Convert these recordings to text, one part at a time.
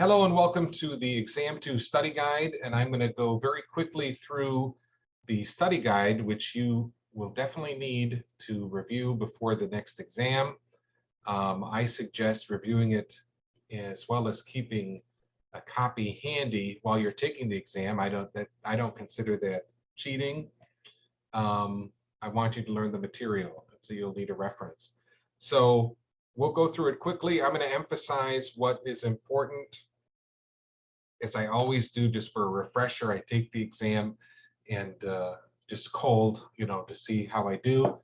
Hello and welcome to the Exam2 study guide, and I'm going to go very quickly through the study guide, which you will definitely need to review before the next exam. I suggest reviewing it as well as keeping a copy handy while you're taking the exam. I don't consider that cheating. I want you to learn the material, so you'll need a reference. So we'll go through it quickly. I'm going to emphasize what is important. As I always do, just for a refresher, I take the exam and just cold, to see how I do.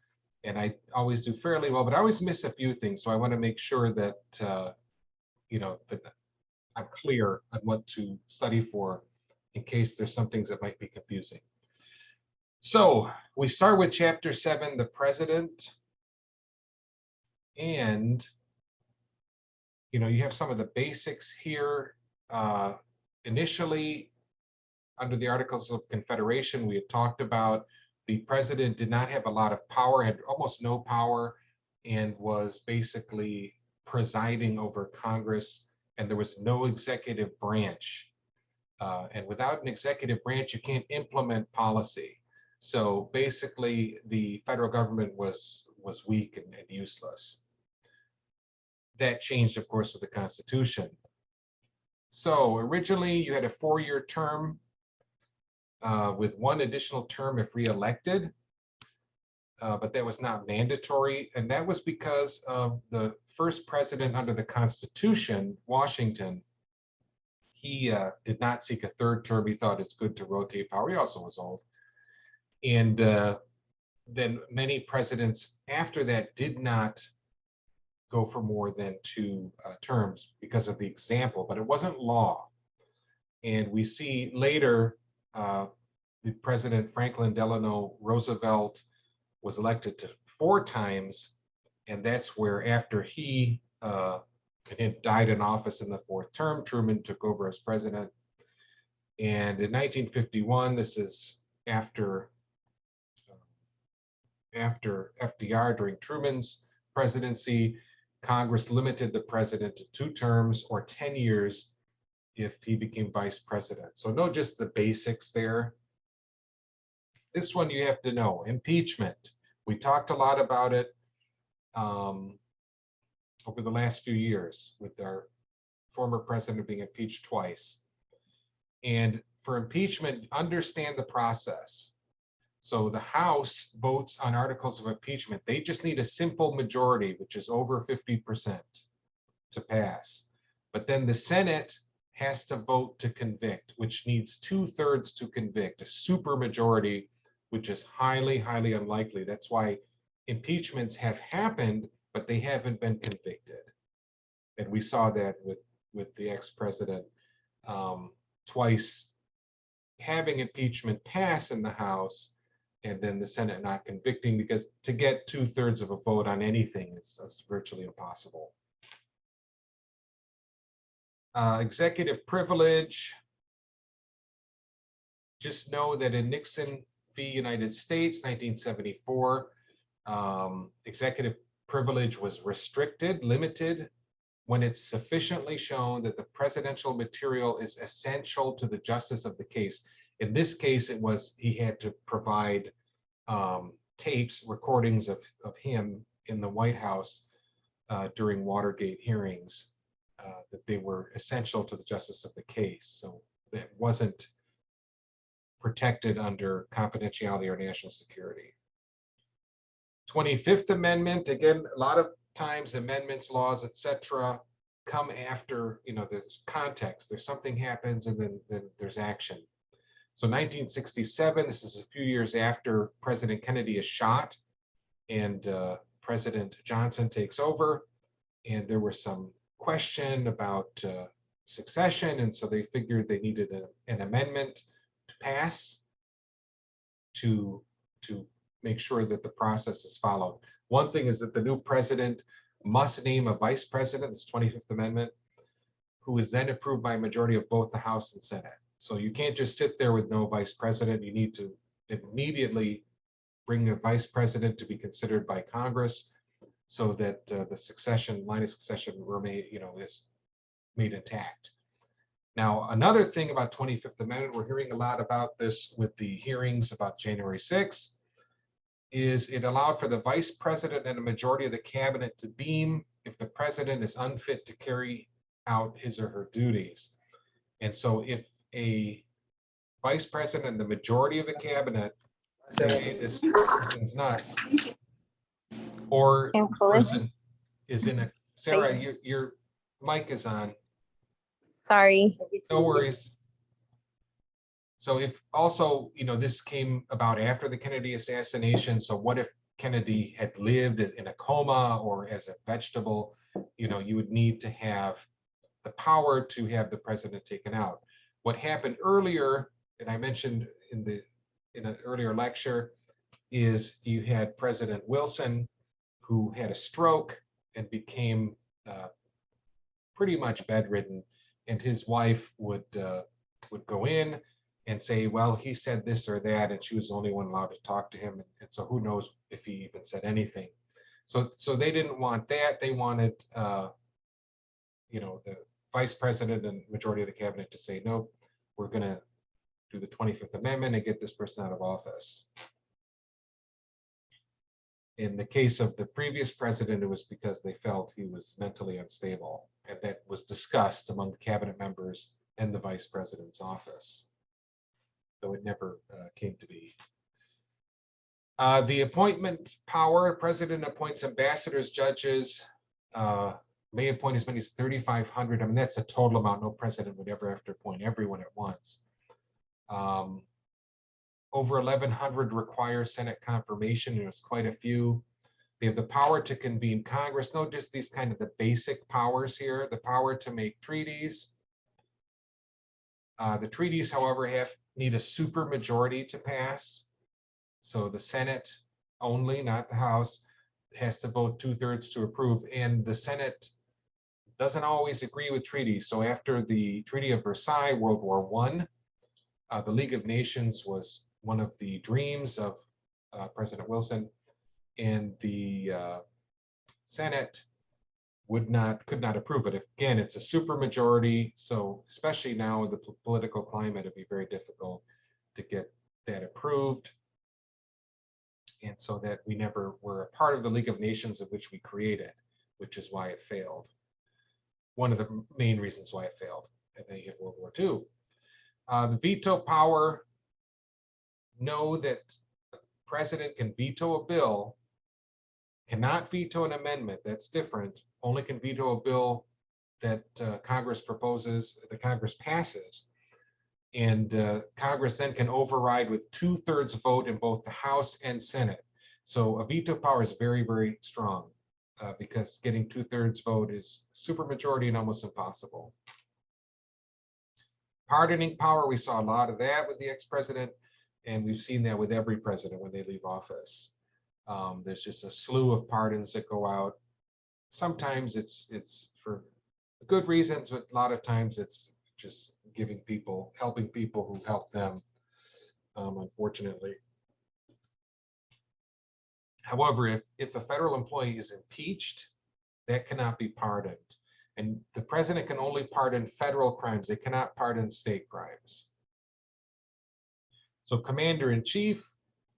And I always do fairly well, but I always miss a few things. So I want to make sure that, that I'm clear on what to study for in case there's some things that might be confusing. So we start with chapter 7, the president. And, you have some of the basics here. Initially, under the Articles of Confederation, we had talked about the president did not have a lot of power, had almost no power, and was basically presiding over Congress, and there was no executive branch. And without an executive branch, you can't implement policy. So basically, the federal government was weak and useless. That changed, of course, with the Constitution. So originally, you had a 4-year term with one additional term if re-elected, but that was not mandatory. And that was because of the first president under the Constitution, Washington. He did not seek a third term. He thought it's good to rotate power. He also was old. And then many presidents after that did not go for more than 2 terms because of the example, but it wasn't law. And we see later the President Franklin Delano Roosevelt was elected to 4 times, and that's where after he died in office in the 4th term, Truman took over as president. And in 1951, this is after FDR, during Truman's presidency, Congress limited the president to 2 terms or 10 years if he became vice president. So know just the basics there. This one you have to know, impeachment. We talked a lot about it over the last few years with our former president being impeached twice. And for impeachment, understand the process. So the House votes on articles of impeachment. They just need a simple majority, which is over 50% to pass. But then the Senate has to vote to convict, which needs 2/3 to convict, a supermajority, which is highly, highly unlikely. That's why impeachments have happened, but they haven't been convicted. And we saw that with the ex-president twice having impeachment pass in the House, and then the Senate not convicting, because to get 2/3 of a vote on anything is virtually impossible. Executive privilege. Just know that in Nixon v. United States, 1974, executive privilege was restricted, limited, when it's sufficiently shown that the presidential material is essential to the justice of the case. In this case, it was he had to provide tapes, recordings of him in the White House during Watergate hearings, that they were essential to the justice of the case. So that wasn't protected under confidentiality or national security. 25th Amendment, again, a lot of times amendments, laws, etc., come after, there's context. There's something happens and then there's action. So 1967, this is a few years after President Kennedy is shot and President Johnson takes over, and there was some question about succession, and so they figured they needed an amendment to pass to make sure that the process is followed. One thing is that the new president must name a vice president, this 25th Amendment, who is then approved by a majority of both the House and Senate. So you can't just sit there with no vice president. You need to immediately bring a vice president to be considered by Congress, so that the line of succession is made intact. Now, another thing about 25th Amendment, we're hearing a lot about this with the hearings about January 6th, is it allowed for the vice president and a majority of the cabinet to deem if the president is unfit to carry out his or her duties. And so if a vice president and the majority of the cabinet say, hey, this person's nuts, or person is in a, Sarah, your mic is on. Sorry. No worries. So if also, this came about after the Kennedy assassination. So what if Kennedy had lived in a coma or as a vegetable? You would need to have the power to have the president taken out. What happened earlier, and I mentioned in an earlier lecture, is you had President Wilson, who had a stroke and became pretty much bedridden, and his wife would go in and say, well, he said this or that, and she was the only one allowed to talk to him, and so who knows if he even said anything. So they didn't want that. They wanted the vice president and majority of the cabinet to say, nope, we're going to do the 25th Amendment and get this person out of office. In the case of the previous president, it was because they felt he was mentally unstable, and that was discussed among the cabinet members and the vice president's office, though it never came to be. The appointment power, president appoints ambassadors, judges, may appoint as many as 3,500. I mean, that's the total amount. No president would ever have to appoint everyone at once. Over 1,100 require Senate confirmation. There's quite a few. They have the power to convene Congress. No, just these kind of the basic powers here. The power to make treaties. The treaties, however, need a supermajority to pass. So the Senate only, not the House, has to vote 2/3 to approve. And the Senate doesn't always agree with treaties. So after the Treaty of Versailles, World War I, the League of Nations was one of the dreams of President Wilson, and the Senate could not approve it. Again, it's a supermajority, so especially now in the political climate, it'd be very difficult to get that approved. And so that we never were a part of the League of Nations of which we created, which is why it failed. One of the main reasons why it failed at the end of World War II. The veto power, know that the president can veto a bill, cannot veto an amendment, that's different, only can veto a bill that Congress proposes, that Congress passes. And Congress then can override with 2/3 vote in both the House and Senate. So a veto power is very, very strong because getting 2/3 vote is supermajority and almost impossible. Pardoning power, we saw a lot of that with the ex-president, and we've seen that with every president when they leave office. There's just a slew of pardons that go out. Sometimes it's for good reasons, but a lot of times it's just helping people who help them, unfortunately. However, if a federal employee is impeached, that cannot be pardoned. And the president can only pardon federal crimes. They cannot pardon state crimes. So commander-in-chief,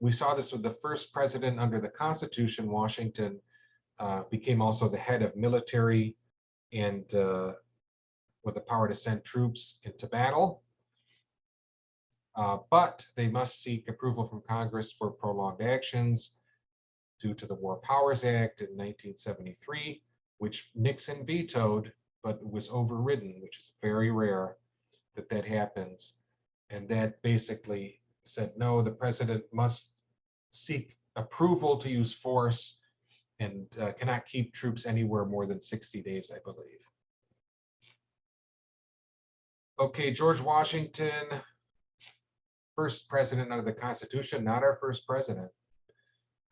we saw this with the first president under the Constitution. Washington became also the head of military and with the power to send troops into battle. But they must seek approval from Congress for prolonged actions due to the War Powers Act in 1973, which Nixon vetoed, but was overridden, which is very rare that happens. And that basically said, no, the president must seek approval to use force and cannot keep troops anywhere more than 60 days, I believe. Okay, George Washington, first president under the Constitution, not our first president,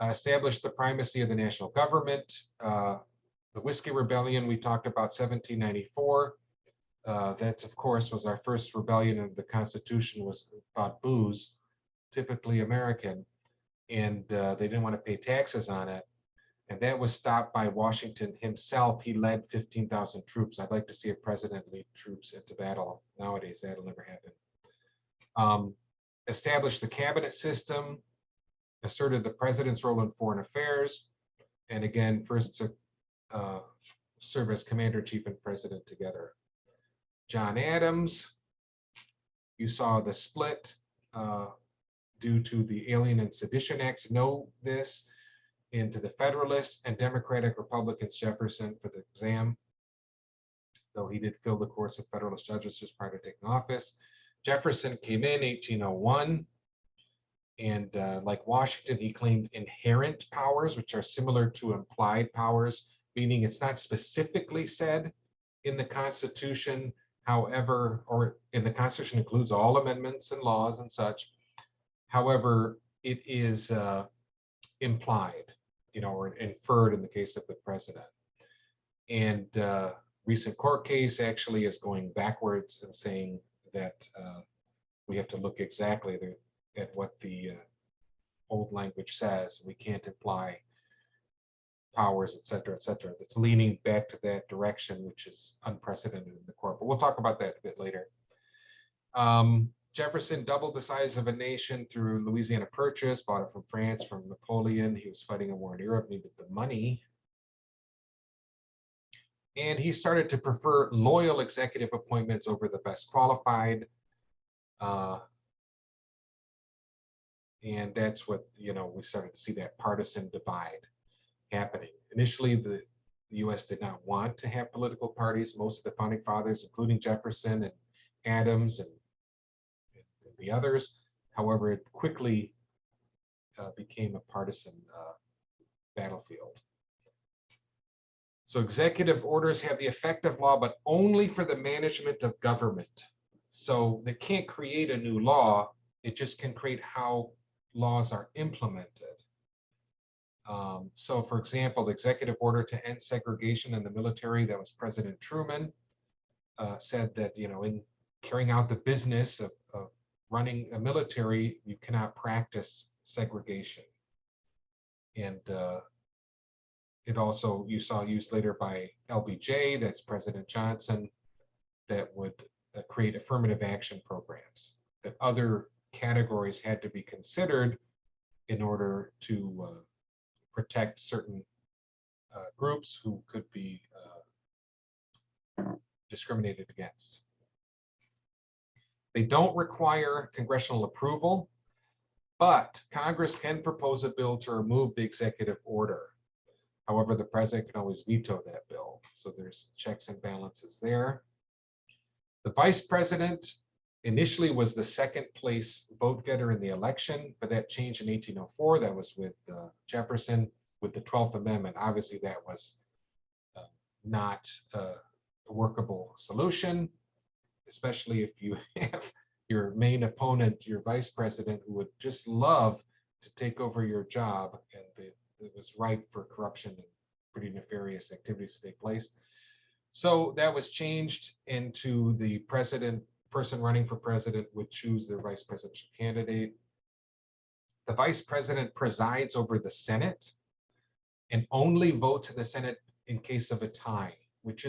established the primacy of the national government. The Whiskey Rebellion, we talked about 1794. That, of course, was our first rebellion of the Constitution, was about booze, typically American, and they didn't want to pay taxes on it. And that was stopped by Washington himself. He led 15,000 troops. I'd like to see a president lead troops into battle. Nowadays, that'll never happen. Established the cabinet system, asserted the president's role in foreign affairs, and again, first to serve as commander-in-chief and president together. John Adams, you saw the split due to the Alien and Sedition Acts. Know this, into the Federalists and Democratic Republicans, Jefferson for the exam, though he did fill the courts of Federalist judges just prior to taking office. Jefferson came in 1801, and like Washington, he claimed inherent powers, which are similar to implied powers, meaning it's not specifically said in the Constitution, however, or in the Constitution includes all amendments and laws and such. However, it is implied, or inferred in the case of the president. And recent court case actually is going backwards and saying that we have to look exactly at what the old language says. We can't imply powers, et cetera, et cetera. That's leaning back to that direction, which is unprecedented in the court. But we'll talk about that a bit later. Jefferson doubled the size of a nation through Louisiana Purchase, bought it from France, from Napoleon. He was fighting a war in Europe, needed the money. And he started to prefer loyal executive appointments over the best qualified. And that's what, we started to see that partisan divide happening. Initially, the U.S. did not want to have political parties. Most of the founding fathers, including Jefferson and Adams and the others. However, it quickly became a partisan battlefield. So executive orders have the effect of law, but only for the management of government. So they can't create a new law. It just can create how laws are implemented. So for example, the executive order to end segregation in the military, that was President Truman, said that, in carrying out the business of running a military, you cannot practice segregation. And it also, you saw used later by LBJ, that's President Johnson, that would create affirmative action programs, that other categories had to be considered in order to protect certain groups who could be discriminated against. They don't require congressional approval, but Congress can propose a bill to remove the executive order. However, the president can always veto that bill. So there's checks and balances there. The vice president initially was the second place vote getter in the election, but that changed in 1804. That was with Jefferson with the 12th Amendment. Obviously, that was not a workable solution, especially if you have your main opponent, your vice president, who would just love to take over your job, and it was ripe for corruption and pretty nefarious activities to take place. So that was changed into the person running for president would choose their vice presidential candidate. The vice president presides over the Senate and only votes in the Senate in case of a tie, which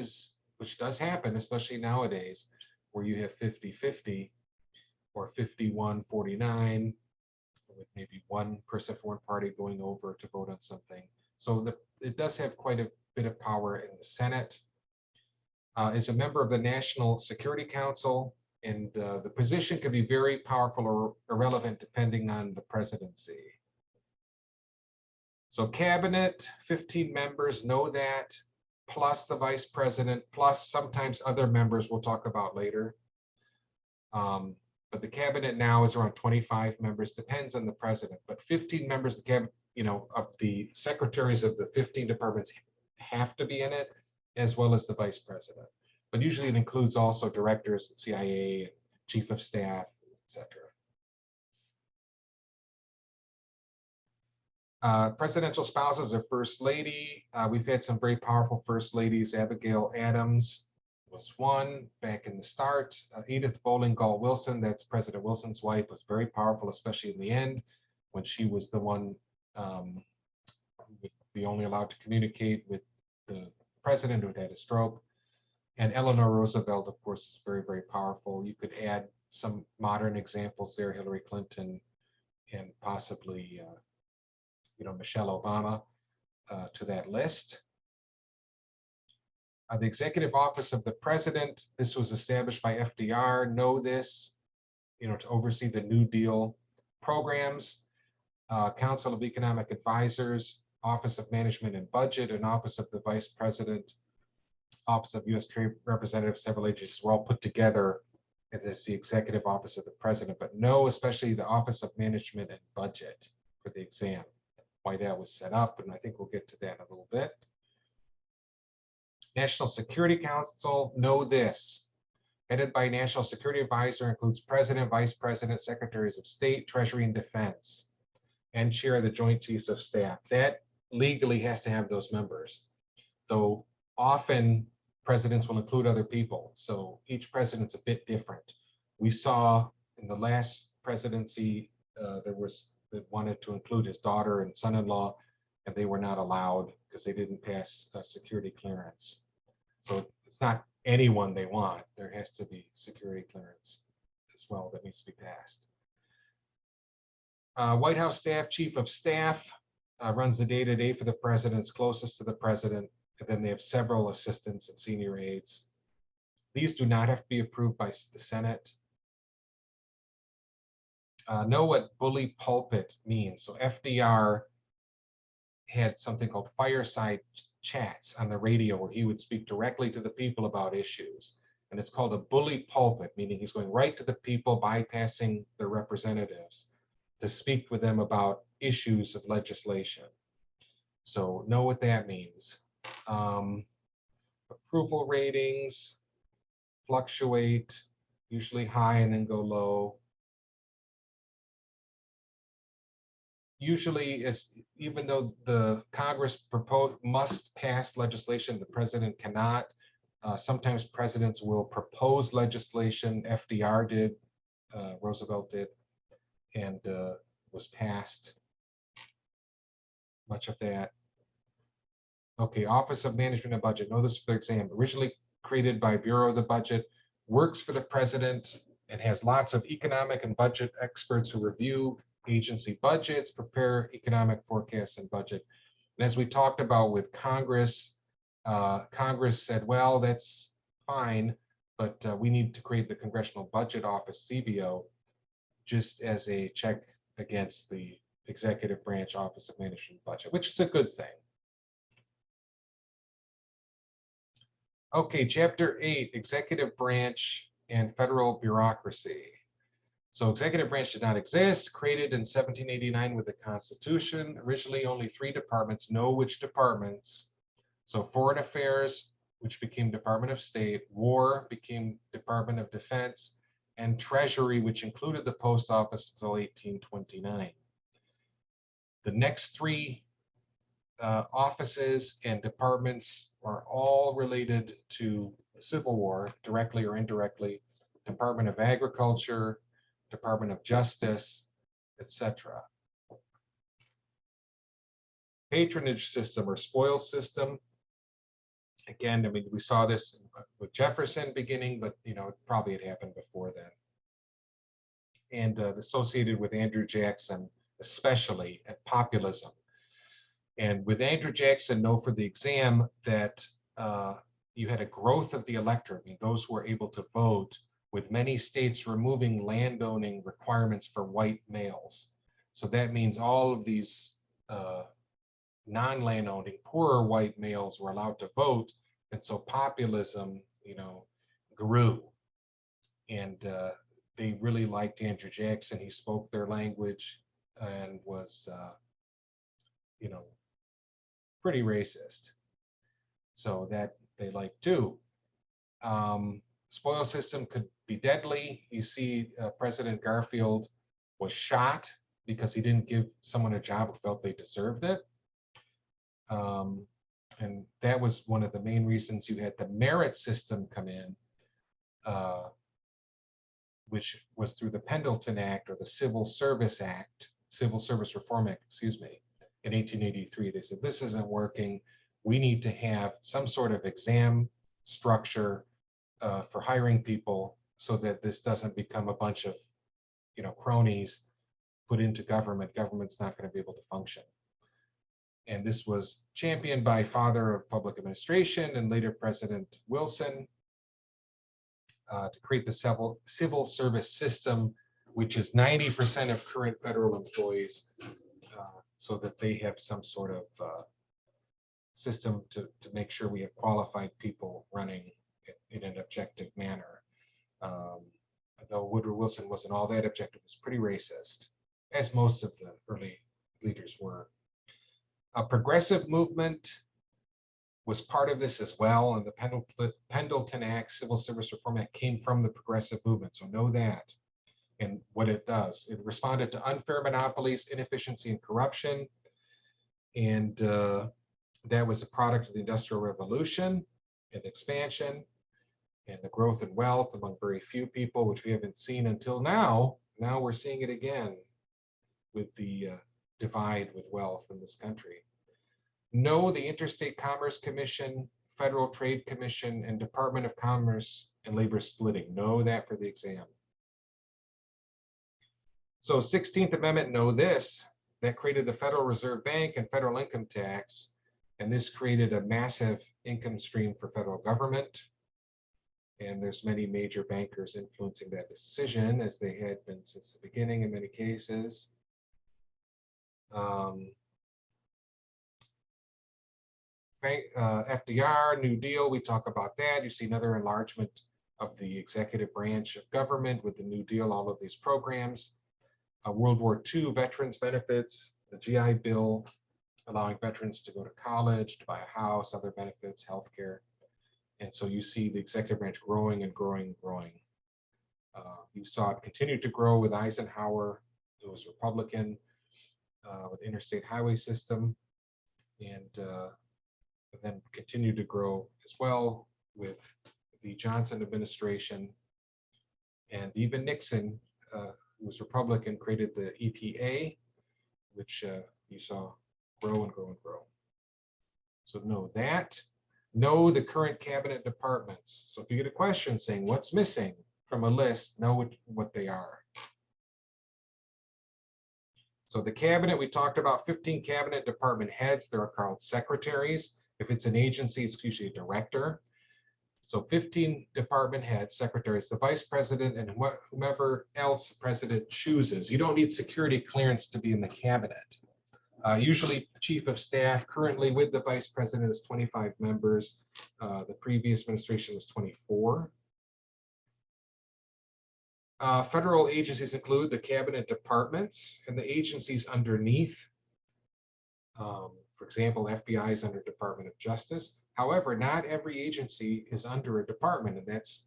does happen, especially nowadays, where you have 50-50 or 51-49, with maybe one person from one party going over to vote on something. So it does have quite a bit of power in the Senate. Is a member of the National Security Council, and the position can be very powerful or irrelevant depending on the presidency. So cabinet, 15 members, know that, plus the vice president, plus sometimes other members we'll talk about later. But the cabinet now is around 25 members, depends on the president, but 15 members of the cabinet, of the secretaries of the 15 departments have to be in it, as well as the vice president. But usually it includes also directors, the CIA, chief of staff, etc. Presidential spouses or first lady. We've had some very powerful first ladies. Abigail Adams was one back in the start. Edith Bowling Gall Wilson, that's President Wilson's wife, was very powerful, especially in the end when she was the one who would be only allowed to communicate with the president who had a stroke. And Eleanor Roosevelt, of course, is very, very powerful. You could add some modern examples there, Hillary Clinton and possibly, Michelle Obama to that list. The Executive Office of the President, this was established by FDR. Know this, to oversee the New Deal programs. Council of Economic Advisors, Office of Management and Budget, and Office of the Vice President, Office of U.S. Trade Representative, several agencies were all put together as the Executive Office of the President, but know especially the Office of Management and Budget for the exam, why that was set up, and I think we'll get to that in a little bit. National Security Council, know this. Headed by National Security Advisor, includes President, Vice President, Secretaries of State, Treasury, and Defense, and Chair of the Joint Chiefs of Staff. That legally has to have those members, though often presidents will include other people. So each president's a bit different. We saw in the last presidency, there was that wanted to include his daughter and son-in-law, and they were not allowed because they didn't pass security clearance. So it's not anyone they want. There has to be security clearance as well that needs to be passed. White House Staff, Chief of Staff, runs the day-to-day for the president, is closest to the president, and then they have several assistants and senior aides. These do not have to be approved by the Senate. Know what bully pulpit means. So FDR had something called fireside chats on the radio where he would speak directly to the people about issues. And it's called a bully pulpit, meaning he's going right to the people, bypassing their representatives to speak with them about issues of legislation. So know what that means. Approval ratings fluctuate, usually high and then go low. Usually, even though the Congress must pass legislation, the president cannot. Sometimes presidents will propose legislation. FDR did, Roosevelt did, and was passed. Much of that. Okay, Office of Management and Budget. Know this for the exam. Originally created by Bureau of the Budget, works for the president, and has lots of economic and budget experts who review agency budgets, prepare economic forecasts and budget. And as we talked about with Congress, Congress said, well, that's fine, but we need to create the Congressional Budget Office, CBO, just as a check against the Executive Branch Office of Management and Budget, which is a good thing. Okay, Chapter 8, Executive Branch and Federal Bureaucracy. So executive branch did not exist, created in 1789 with the Constitution. Originally only 3 departments. Know which departments. So Foreign Affairs, which became Department of State, War became Department of Defense, and Treasury, which included the Post Office until 1829. The next 3 offices and departments are all related to the Civil War, directly or indirectly. Department of Agriculture, Department of Justice, etc. Patronage system or spoil system. Again, I mean, we saw this with Jefferson beginning, but it probably had happened before then. And associated with Andrew Jackson, especially at populism. And with Andrew Jackson, know for the exam that you had a growth of the electorate, I mean, those who were able to vote, with many states removing landowning requirements for white males. So that means all of these non-landowning, poorer white males were allowed to vote. And so populism, grew. And they really liked Andrew Jackson. He spoke their language and was, pretty racist. So that they liked too. Spoil system could be deadly. You see President Garfield was shot because he didn't give someone a job who felt they deserved it. And that was one of the main reasons you had the merit system come in, which was through the Pendleton Act or the Civil Service Act, Civil Service Reform Act, excuse me, in 1883. They said, this isn't working. We need to have some sort of exam structure for hiring people so that this doesn't become a bunch of, cronies put into government. Government's not going to be able to function. And this was championed by father of public administration and later President Wilson to create the civil service system, which is 90% of current federal employees, so that they have some sort of system to make sure we have qualified people running in an objective manner. Though Woodrow Wilson wasn't all that objective, was pretty racist, as most of the early leaders were. A progressive movement was part of this as well, and the Pendleton Act, Civil Service Reform Act, came from the progressive movement, so know that. And what it does, it responded to unfair monopolies, inefficiency, and corruption, and that was a product of the Industrial Revolution and expansion and the growth in wealth among very few people, which we haven't seen until now. Now we're seeing it again with the divide with wealth in this country. No, the Interstate Commerce Commission, Federal Trade Commission, and Department of Commerce and Labor splitting. Know that for the exam. So 16th Amendment, know this, that created the Federal Reserve Bank and federal income tax, and this created a massive income stream for federal government. And there's many major bankers influencing that decision, as they had been since the beginning in many cases. FDR, New Deal, we talk about that. You see another enlargement of the executive branch of government with the New Deal, all of these programs. World War II veterans benefits, the GI Bill, allowing veterans to go to college, to buy a house, other benefits, healthcare. And so you see the executive branch growing and growing and growing. You saw it continue to grow with Eisenhower, who was Republican, with the interstate highway system, and then continued to grow as well with the Johnson administration. And even Nixon, who was Republican, created the EPA, which you saw grow and grow and grow. So know that. Know the current cabinet departments. So if you get a question saying what's missing from a list, know what they are. So the cabinet, we talked about 15 cabinet department heads. They're called secretaries. If it's an agency, it's usually a director. So 15 department heads, secretaries, the vice president, and whomever else the president chooses. You don't need security clearance to be in the cabinet. Usually chief of staff, currently with the vice president, is 25 members. The previous administration was 24. Federal agencies include the cabinet departments and the agencies underneath. For example, FBI is under Department of Justice. However, not every agency is under a department, and that's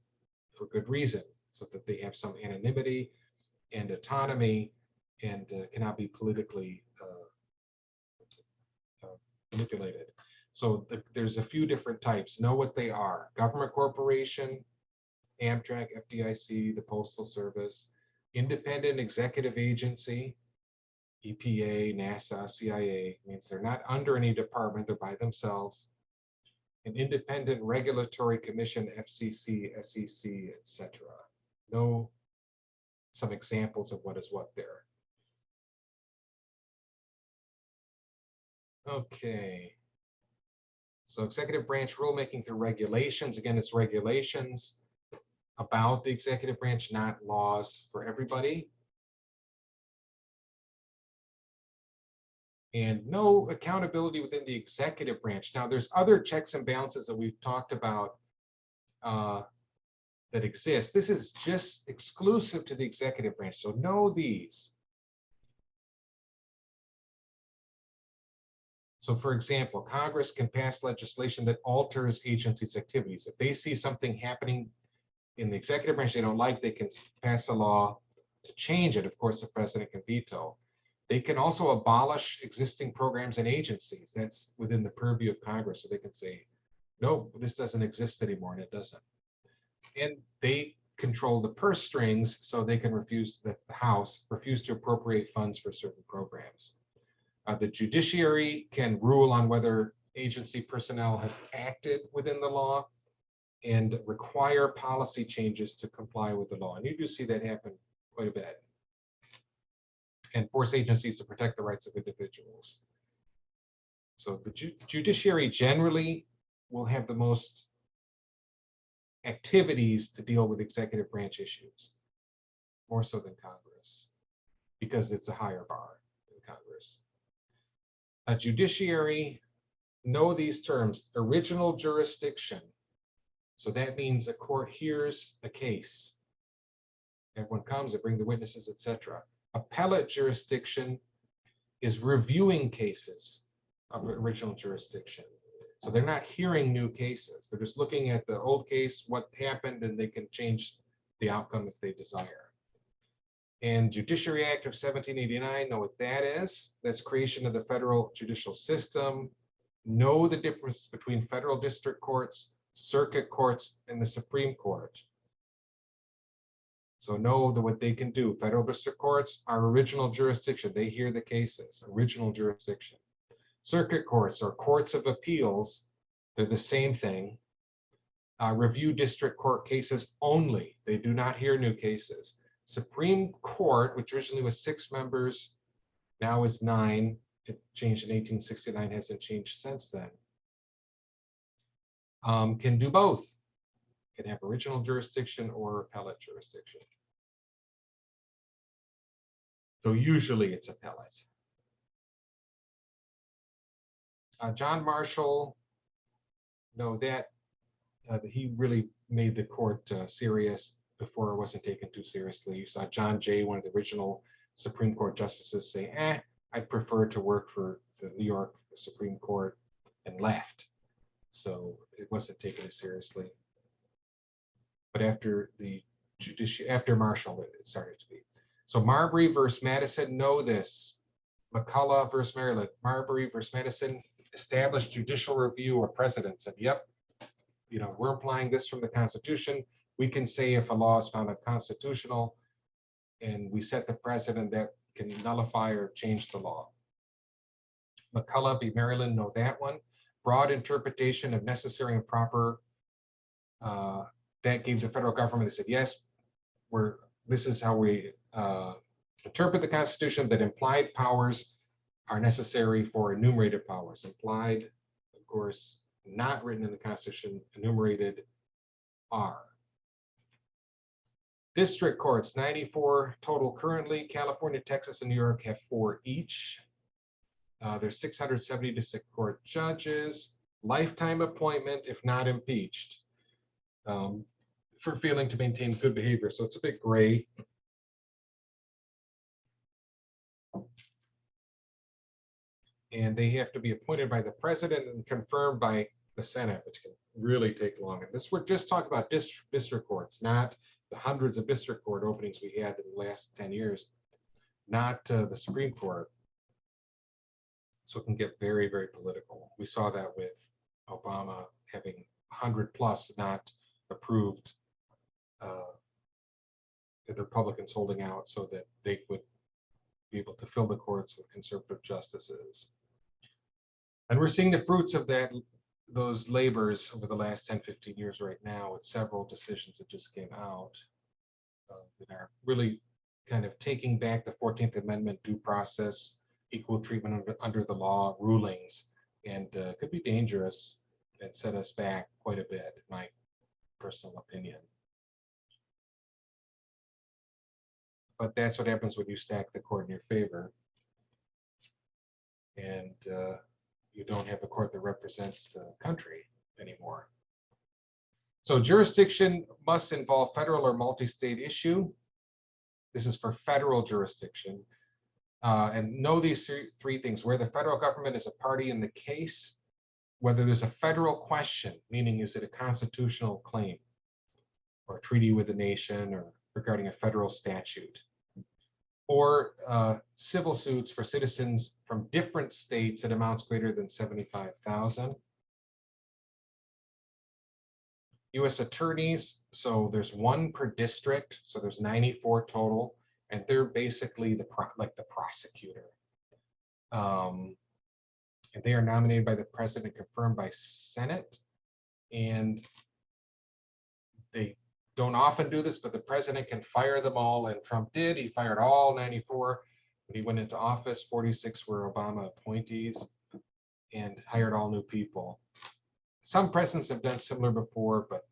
for good reason, so that they have some anonymity and autonomy and cannot be politically manipulated. So there's a few different types. Know what they are. Government corporation, Amtrak, FDIC, the Postal Service, independent executive agency, EPA, NASA, CIA, means they're not under any department, they're by themselves. An independent regulatory commission, FCC, SEC, etc. Know some examples of what is what there. Okay. So executive branch rulemaking through regulations. Again, it's regulations about the executive branch, not laws for everybody. And no accountability within the executive branch. Now, there's other checks and balances that we've talked about that exist. This is just exclusive to the executive branch, so know these. So for example, Congress can pass legislation that alters agencies' activities. If they see something happening in the executive branch they don't like, they can pass a law to change it. Of course, the president can veto. They can also abolish existing programs and agencies. That's within the purview of Congress. So they can say, no, this doesn't exist anymore, and it doesn't. And they control the purse strings, so they can refuse, that's the House, refuse to appropriate funds for certain programs. The judiciary can rule on whether agency personnel have acted within the law and require policy changes to comply with the law. And you do see that happen quite a bit. And force agencies to protect the rights of individuals. So the judiciary generally will have the most activities to deal with executive branch issues, more so than Congress, because it's a higher bar in Congress. A judiciary, know these terms: original jurisdiction. So that means a court hears a case. Everyone comes, they bring the witnesses, etc. Appellate jurisdiction is reviewing cases of original jurisdiction. So they're not hearing new cases. They're just looking at the old case, what happened, and they can change the outcome if they desire. And Judiciary Act of 1789, know what that is. That's creation of the federal judicial system. Know the difference between federal district courts, circuit courts, and the Supreme Court. So know that what they can do. Federal district courts are original jurisdiction. They hear the cases, original jurisdiction. Circuit courts or courts of appeals, they're the same thing. Review district court cases only. They do not hear new cases. Supreme Court, which originally was 6 members, now is 9. It changed in 1869, hasn't changed since then. Can do both. Can have original jurisdiction or appellate jurisdiction. So usually it's appellate. John Marshall, know that he really made the court serious before it wasn't taken too seriously. You saw John Jay, one of the original Supreme Court justices, say, I'd prefer to work for the New York Supreme Court, and left. So it wasn't taken as seriously. But after Marshall, it started to be. So Marbury versus Madison, know this. McCulloch versus Maryland. Marbury versus Madison established judicial review, or president said, yep, we're applying this from the Constitution. We can say if a law is found unconstitutional, and we set the precedent that can nullify or change the law. McCulloch v. Maryland, know that one. Broad interpretation of necessary and proper. That gave the federal government, they said, yes, this is how we interpret the Constitution, that implied powers are necessary for enumerated powers. Implied, of course, not written in the Constitution, enumerated are. District courts, 94 total currently. California, Texas, and New York have 4 each. There's 670 district court judges. Lifetime appointment if not impeached, for failing to maintain good behavior. So it's a bit gray. And they have to be appointed by the president and confirmed by the Senate, which can really take long. And we're just talking about district courts, not the hundreds of district court openings we had in the last 10 years, not the Supreme Court. So it can get very, very political. We saw that with Obama having 100 plus not approved, the Republicans holding out so that they would be able to fill the courts with conservative justices. And we're seeing the fruits of those labors over the last 10, 15 years right now, with several decisions that just came out that are really kind of taking back the 14th Amendment due process, equal treatment under the law rulings, and could be dangerous and set us back quite a bit, in my personal opinion. But that's what happens when you stack the court in your favor. And you don't have a court that represents the country anymore. So jurisdiction must involve federal or multi-state issue. This is for federal jurisdiction. And know these three things: where the federal government is a party in the case, whether there's a federal question, meaning is it a constitutional claim or a treaty with a nation or regarding a federal statute, or civil suits for citizens from different states at amounts greater than 75,000. U.S. attorneys, so there's 1 per district, so there's 94 total, and they're basically like the prosecutor. And they are nominated by the president, confirmed by Senate. And they don't often do this, but the president can fire them all, and Trump did. He fired all 94 when he went into office. 46 were Obama appointees, and hired all new people. Some presidents have done similar before, but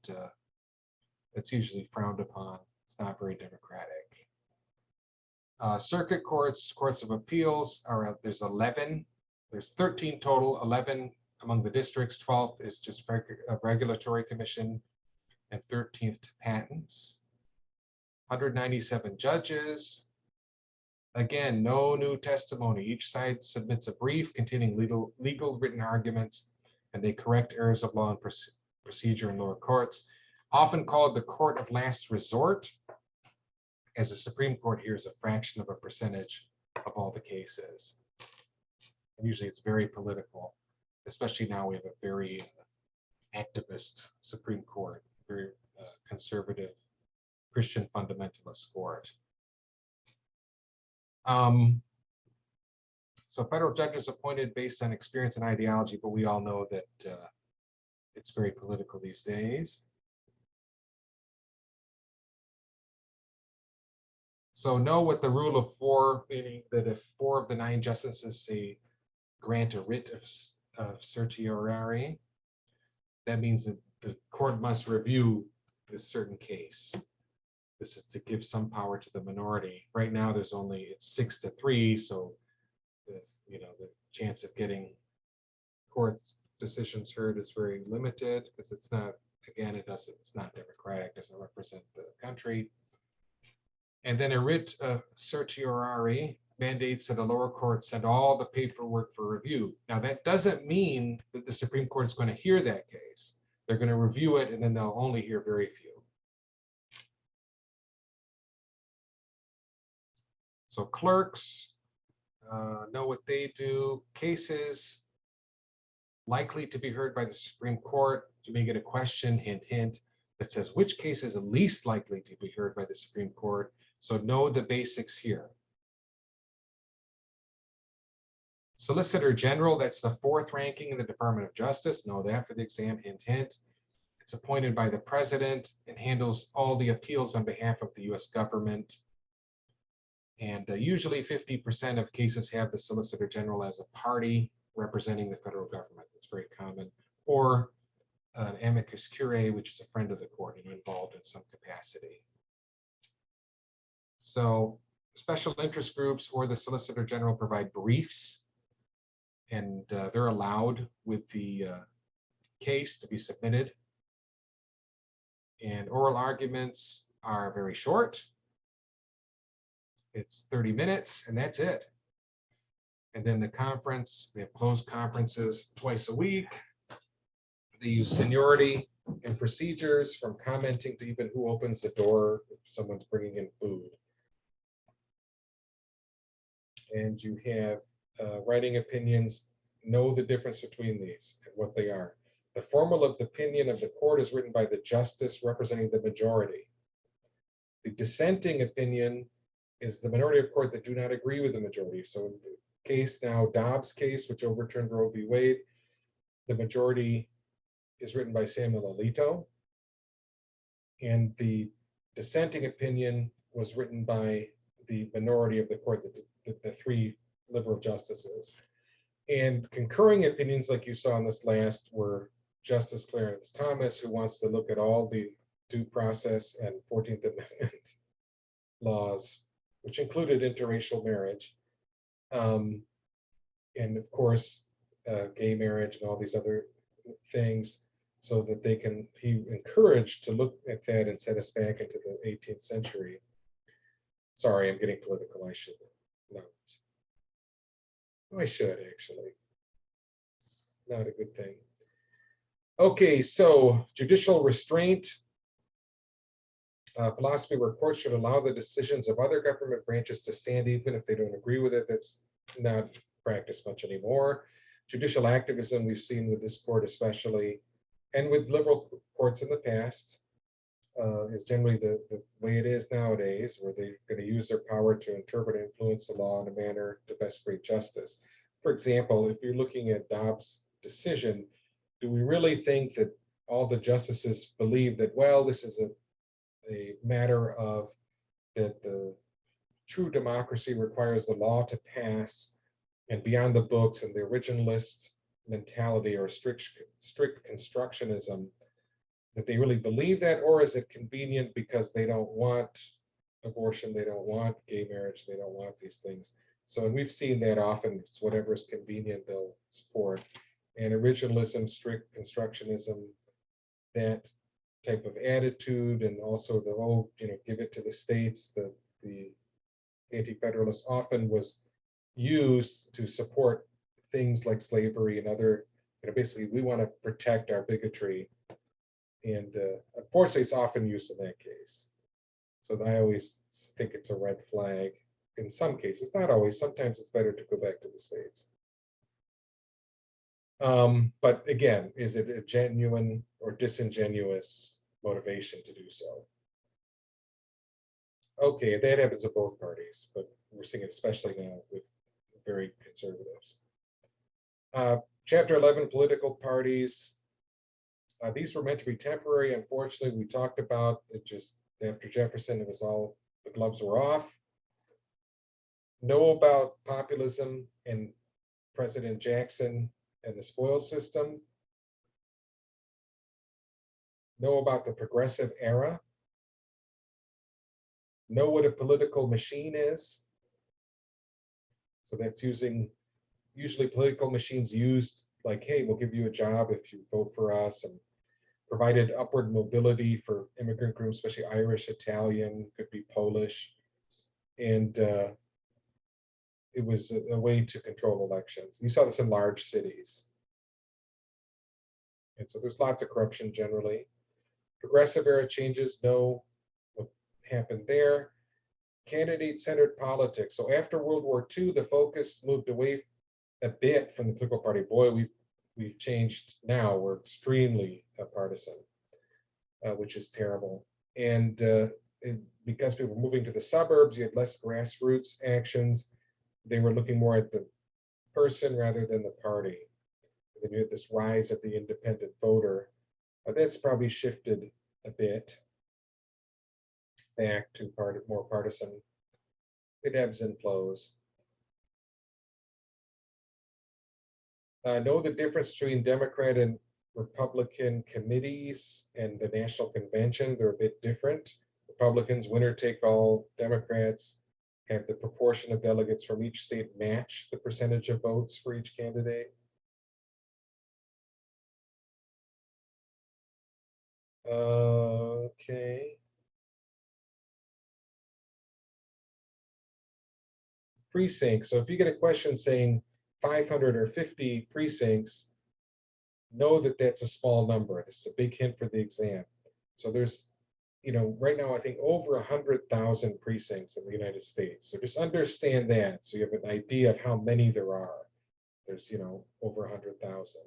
it's usually frowned upon. It's not very democratic. Circuit courts, courts of appeals there's 11. There's 13 total, 11 among the districts, 12 is just a regulatory commission, and 13th to patents. 197 judges. Again, no new testimony. Each side submits a brief containing legal written arguments, and they correct errors of law and procedure in lower courts, often called the court of last resort, as the Supreme Court hears a fraction of a percentage of all the cases. And usually it's very political, especially now we have a very activist Supreme Court, very conservative Christian fundamentalist court. So federal judges appointed based on experience and ideology, but we all know that it's very political these days. So know what the rule of 4, meaning that if 4 of the 9 justices say grant a writ of certiorari, that means that the court must review this certain case. This is to give some power to the minority. Right now, it's 6-3, so the chance of getting court decisions heard is very limited, because it's not, again, it's not democratic, doesn't represent the country. And then a writ of certiorari mandates that a lower court send all the paperwork for review. Now, that doesn't mean that the Supreme Court is going to hear that case. They're going to review it, and then they'll only hear very few. So clerks know what they do. Cases likely to be heard by the Supreme Court. You may get a question, hint, hint, that says which case is least likely to be heard by the Supreme Court. So know the basics here. Solicitor General, that's the 4th ranking in the Department of Justice. Know that for the exam, hint, hint. It's appointed by the president and handles all the appeals on behalf of the US government. And usually 50% of cases have the Solicitor General as a party representing the federal government. That's very common. Or an amicus curiae, which is a friend of the court, involved in some capacity. So special interest groups or the Solicitor General provide briefs, and they're allowed with the case to be submitted. And oral arguments are very short. It's 30 minutes, and that's it. And then the conference, they have closed conferences twice a week. They use seniority and procedures, from commenting to even who opens the door if someone's bringing in food. And you have writing opinions. Know the difference between these and what they are. The formal opinion of the court is written by the justice representing the majority. The dissenting opinion is the minority of court that do not agree with the majority. So in the case now, Dobbs case, which overturned Roe v. Wade, the majority is written by Samuel Alito. And the dissenting opinion was written by the minority of the court, the 3 liberal justices. And concurring opinions, like you saw in this last, were Justice Clarence Thomas, who wants to look at all the due process and 14th Amendment laws, which included interracial marriage. And of course, gay marriage and all these other things, so that he encouraged to look at that and set us back into the 18th century. Sorry, I'm getting political. I should not. I should, actually. It's not a good thing. Okay, so judicial restraint. Philosophy where courts should allow the decisions of other government branches to stand even if they don't agree with it. That's not practiced much anymore. Judicial activism, we've seen with this court especially, and with liberal courts in the past, is generally the way it is nowadays, where they're going to use their power to interpret and influence the law in a manner to best create justice. for example, if you're looking at Dobbs' decision, do we really think that all the justices believe that, well, this is a matter of that the true democracy requires the law to pass and beyond the books and the originalist mentality or strict constructionism, that they really believe that, or is it convenient because they don't want abortion, they don't want gay marriage, they don't want these things? So, and we've seen that often, it's whatever is convenient they'll support. And originalism, strict constructionism, that type of attitude, and also the whole, give it to the states, the anti-federalist often was used to support things like slavery and other, basically we want to protect our bigotry. And unfortunately, it's often used in that case. So I always think it's a red flag in some cases, not always. Sometimes it's better to go back to the states. But again, is it a genuine or disingenuous motivation to do so? Okay, that happens in both parties, but we're seeing it especially now with very conservatives. Chapter 11, political parties. These were meant to be temporary. Unfortunately, we talked about it just after Jefferson, it was all, the gloves were off. Know about populism and President Jackson and the spoils system. Know about the progressive era. Know what a political machine is. So that's usually political machines used like, hey, we'll give you a job if you vote for us, and provided upward mobility for immigrant groups, especially Irish, Italian, could be Polish. And it was a way to control elections. You saw this in large cities. And so there's lots of corruption generally. Progressive era changes, know what happened there. Candidate-centered politics. So after World War II, the focus moved away a bit from the political party. Boy, we've changed now. We're extremely partisan, which is terrible. And because people were moving to the suburbs, you had less grassroots actions. They were looking more at the person rather than the party. And then you had this rise of the independent voter. That's probably shifted a bit back to more partisan. It ebbs and flows. Know the difference between Democrat and Republican committees and the National Convention. They're a bit different. Republicans, winner take all. Democrats have the proportion of delegates from each state match the percentage of votes for each candidate. Okay. Precincts. So if you get a question saying 500 or 50 precincts, know that that's a small number. This is a big hint for the exam. So there's, right now I think over 100,000 precincts in the United States. So just understand that, so you have an idea of how many there are. There's, over 100,000.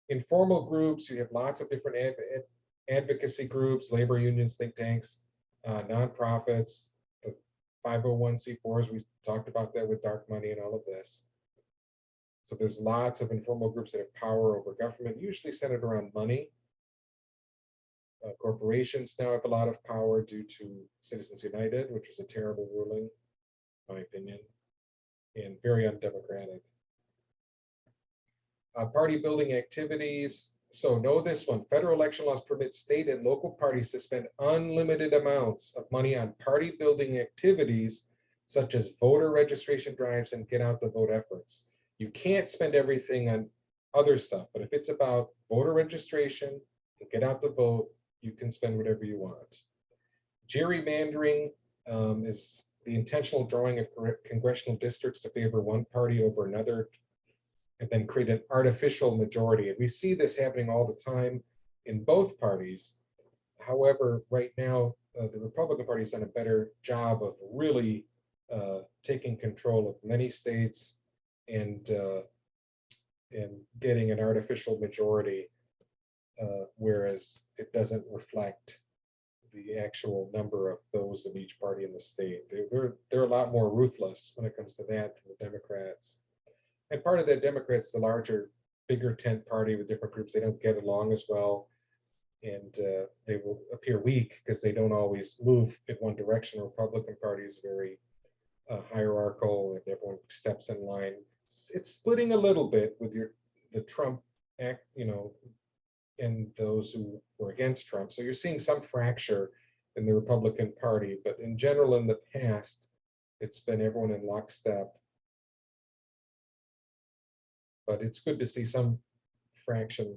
Informal groups, you have lots of different advocacy groups, labor unions, think tanks, nonprofits, the 501c4s. We talked about that with dark money and all of this. So there's lots of informal groups that have power over government, usually centered around money. Corporations now have a lot of power due to Citizens United, which was a terrible ruling, in my opinion, and very undemocratic. Party building activities. So know this one: federal election laws permit state and local parties to spend unlimited amounts of money on party building activities, such as voter registration drives and get out the vote efforts. You can't spend everything on other stuff, but if it's about voter registration and get out the vote, you can spend whatever you want. Gerrymandering is the intentional drawing of congressional districts to favor one party over another, and then create an artificial majority. And we see this happening all the time in both parties. However, right now, the Republican Party has done a better job of really taking control of many states and getting an artificial majority, whereas it doesn't reflect the actual number of those in each party in the state. They're a lot more ruthless when it comes to that than the Democrats. And part of the Democrats, the larger, bigger tent party with different groups, they don't get along as well. And they will appear weak because they don't always move in one direction. The Republican Party is very hierarchical and everyone steps in line. It's splitting a little bit with the Trump act, and those who were against Trump. So you're seeing some fracture in the Republican Party, but in general, in the past, it's been everyone in lockstep. But it's good to see some fraction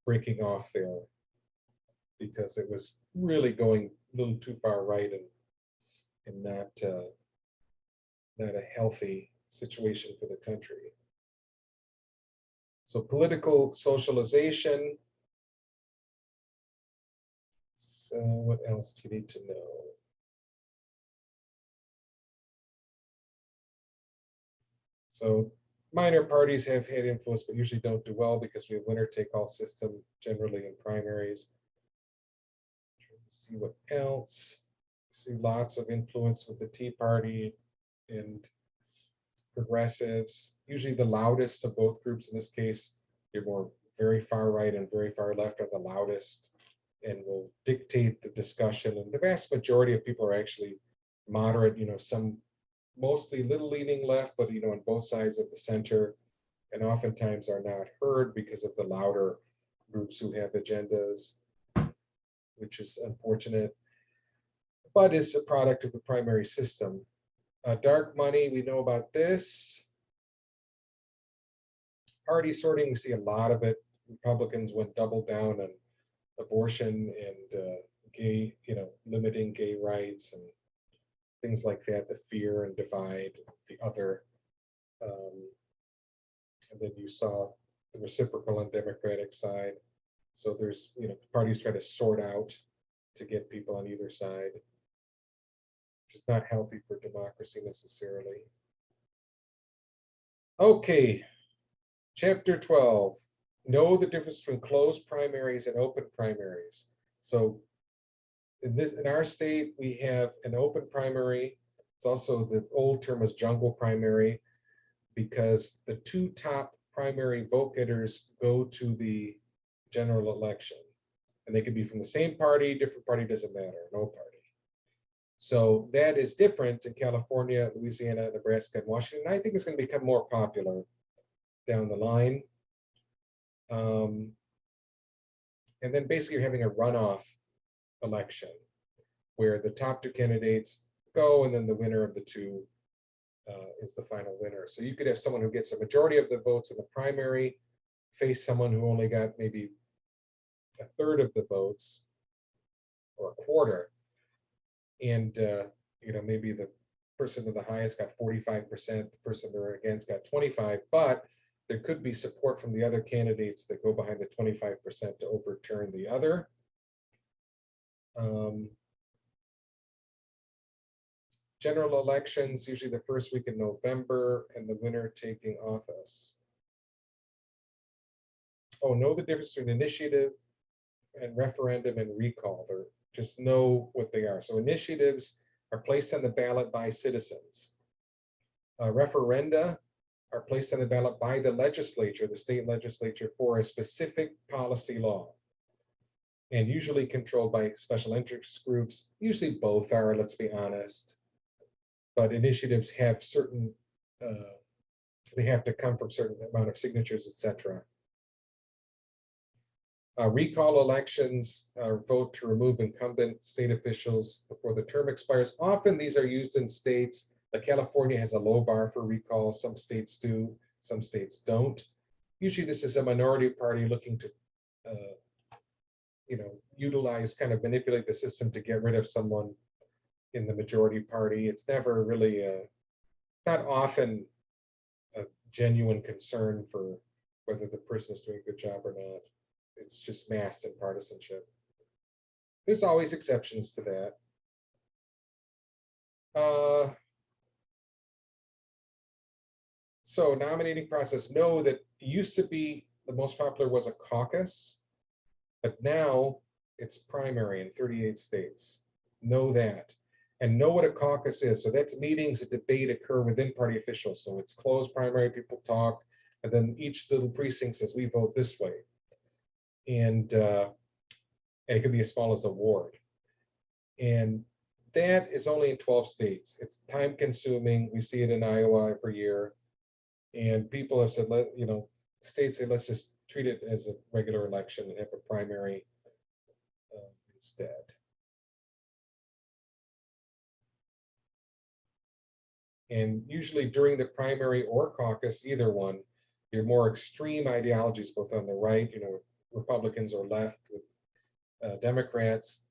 breaking off there, because it was really going a little too far right and not a healthy situation for the country. So political socialization. So what else do you need to know? So minor parties have had influence, but usually don't do well because we have winner-take-all system generally in primaries. See what else. See lots of influence with the Tea Party and progressives. Usually the loudest of both groups in this case, you're more very far right and very far left are the loudest and will dictate the discussion. And the vast majority of people are actually moderate, some mostly little leaning left, but on both sides of the center, and oftentimes are not heard because of the louder groups who have agendas, which is unfortunate, but is a product of the primary system. Dark money, we know about this. Party sorting, we see a lot of it. Republicans went double down on abortion and gay, limiting gay rights and things like that, the fear and divide, the other. And then you saw the reciprocal on Democratic side. So there's, parties try to sort out to get people on either side, which is not healthy for democracy necessarily. Okay, chapter 12, know the difference between closed primaries and open primaries. So in our state, we have an open primary. It's also, the old term was jungle primary, because the two top primary vote getters go to the general election. And they could be from the same party, different party, doesn't matter, no party. So that is different in California, Louisiana, Nebraska, and Washington. I think it's going to become more popular down the line. And then basically you're having a runoff election where the top two candidates go, and then the winner of the two is the final winner. So you could have someone who gets a majority of the votes in the primary face someone who only got maybe a third of the votes or a quarter. And, maybe the person with the highest got 45%, the person they're against got 25, but there could be support from the other candidates that go behind the 25% to overturn the other. General elections, usually the first week in November, and the winner taking office. Oh, know the difference between initiative and referendum and recall. They're just know what they are. So initiatives are placed on the ballot by citizens. Referenda are placed on the ballot by the legislature, the state legislature, for a specific policy law, and usually controlled by special interest groups. Usually both are, let's be honest. But initiatives have certain, they have to come from certain amount of signatures, etc. Recall elections vote to remove incumbent state officials before the term expires. Often these are used in states like California has a low bar for recall. Some states do, some states don't. Usually this is a minority party looking to, utilize, kind of manipulate the system to get rid of someone in the majority party. It's never really, it's not often a genuine concern for whether the person is doing a good job or not. It's just masked in partisanship. There's always exceptions to that. So nominating process, know that it used to be the most popular was a caucus, but now it's primary in 38 states. Know that. and know what a caucus is. So that's meetings that debate occur within party officials. So it's closed primary, people talk, and then each little precinct says, we vote this way. And it could be as small as a ward. And that is only in 12 states. It's time consuming. We see it in Iowa every year. And people have said, states say, let's just treat it as a regular election and have a primary instead. And usually during the primary or caucus, either one, your more extreme ideologies, both on the right, Republicans or left with Democrats,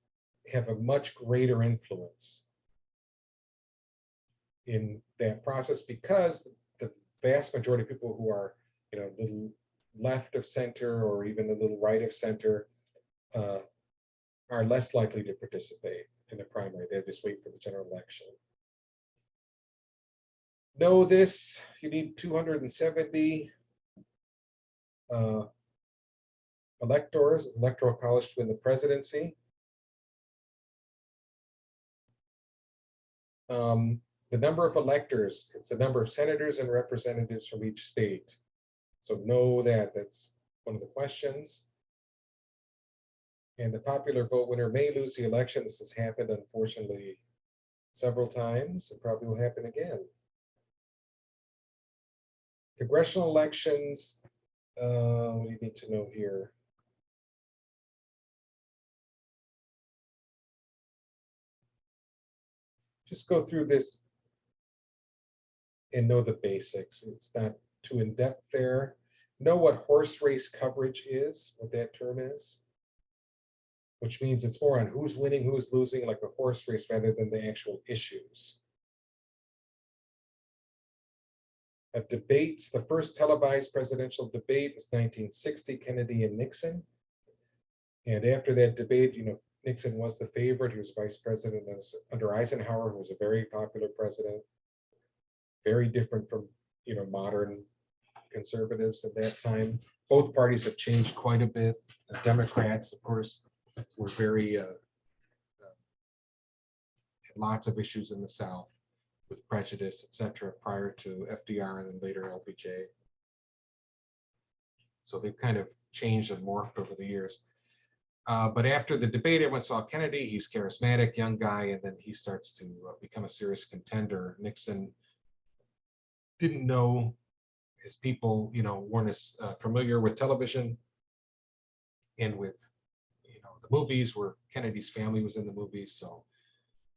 have a much greater influence in that process, because the vast majority of people who are, a little left of center or even a little right of center are less likely to participate in the primary. They just wait for the general election. Know this, you need 270 electors, electoral college to win the presidency. The number of electors, it's the number of senators and representatives from each state. So know that, that's one of the questions. And the popular vote winner may lose the election. This has happened, unfortunately, several times, and probably will happen again. Congressional elections, what do you need to know here? Just go through this and know the basics. It's not too in-depth there. Know what horse race coverage is, what that term is, which means it's more on who's winning, who's losing, like a horse race, rather than the actual issues. Debates, the first televised presidential debate was 1960, Kennedy and Nixon. And after that debate, Nixon was the favorite. He was vice president under Eisenhower, who was a very popular president. Very different from, modern conservatives at that time. Both parties have changed quite a bit. The Democrats, of course, were very, had lots of issues in the South with prejudice, etc., prior to FDR and then later LBJ. So they've kind of changed and morphed over the years. But after the debate, everyone saw Kennedy. He's charismatic, young guy, and then he starts to become a serious contender. Nixon didn't know, his people, weren't as familiar with television and with, the movies, where Kennedy's family was in the movies. So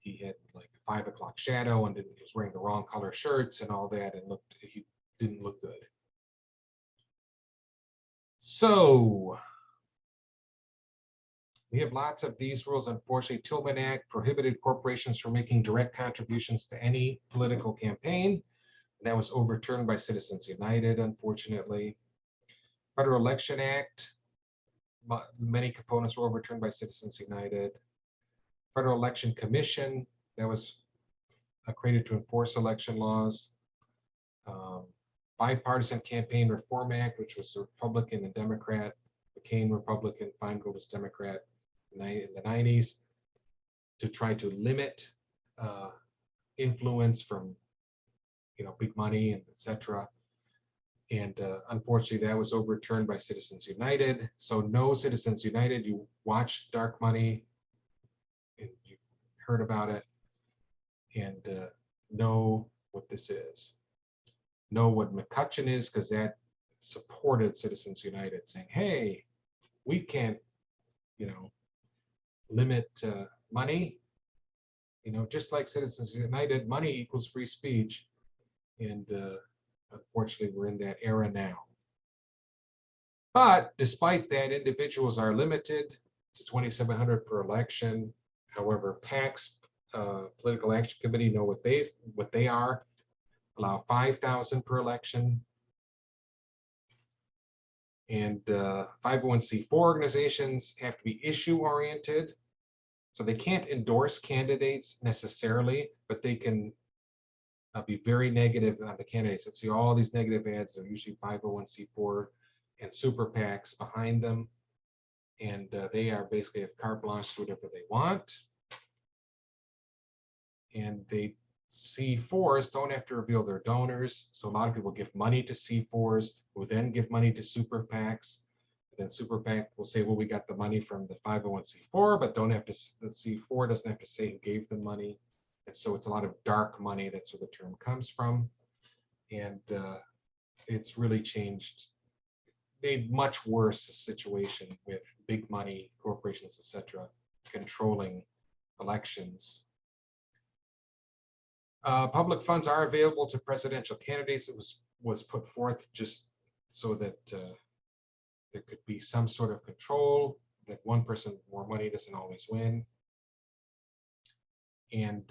he had like a 5 o'clock shadow, and he was wearing the wrong color shirts and all that, and he didn't look good. So we have lots of these rules. Unfortunately, Tillman Act prohibited corporations from making direct contributions to any political campaign. That was overturned by Citizens United, unfortunately. Federal Election Act, many components were overturned by Citizens United. Federal Election Commission, that was created to enforce election laws. Bipartisan Campaign Reform Act, which was Republican and Democrat, McCain Republican, Feingold was Democrat in the 90s, to try to limit influence from big money and etc. And unfortunately, that was overturned by Citizens United. So no, Citizens United, you watch Dark Money, and you heard about it, and know what this is. Know what McCutcheon is, because that supported Citizens United, saying, hey, we can't, limit money. Just like Citizens United, money equals free speech. And unfortunately, we're in that era now. But despite that, individuals are limited to 2,700 per election. However, PACs, Political Action Committee, know what they are. Allow 5,000 per election. And 501c4 organizations have to be issue oriented. So they can't endorse candidates necessarily, but they can be very negative on the candidates. Let's see, all these negative ads are usually 501c4 and super PACs behind them. And they are basically have carte blanche to whatever they want. And C4s don't have to reveal their donors. So a lot of people give money to C4s who then give money to super PACs. And then super PAC will say, well, we got the money from the 501c4, but don't have to, the C4 doesn't have to say who gave the money. And so it's a lot of dark money. That's where the term comes from. And it's really changed, made much worse the situation with big money corporations, etc., controlling elections. Public funds are available to presidential candidates. It was put forth just so that there could be some sort of control, that one person with more money doesn't always win. And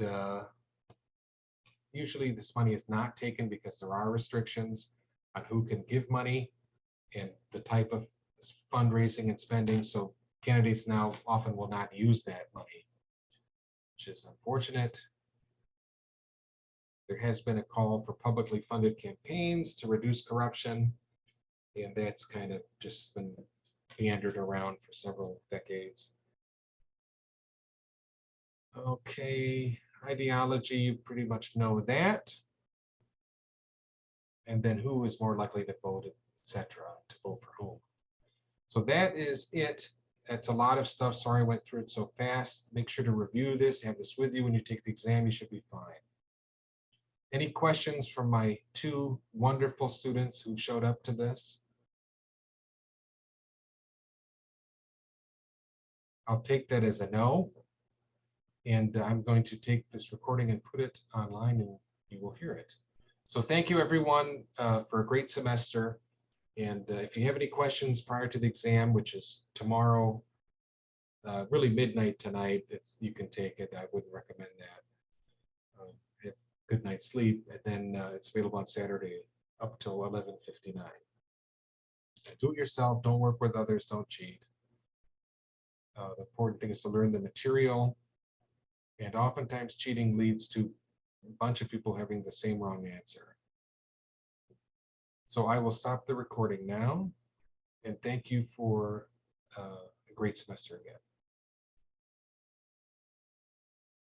usually this money is not taken because there are restrictions on who can give money and the type of fundraising and spending. So candidates now often will not use that money, which is unfortunate. There has been a call for publicly funded campaigns to reduce corruption, and that's kind of just been meandered around for several decades. Okay, ideology, you pretty much know that. And then who is more likely to vote, etc., to vote for whom. So that is it. That's a lot of stuff. Sorry I went through it so fast. Make sure to review this, have this with you when you take the exam. You should be fine. Any questions from my two wonderful students who showed up to this? I'll take that as a no. And I'm going to take this recording and put it online and you will hear it. So thank you everyone for a great semester. And if you have any questions prior to the exam, which is tomorrow, really midnight tonight, you can take it. I wouldn't recommend that. Have good night's sleep, and then it's available on Saturday up till 11:59. Do it yourself. Don't work with others. Don't cheat. The important thing is to learn the material. And oftentimes cheating leads to a bunch of people having the same wrong answer. So I will stop the recording now, and thank you for a great semester again.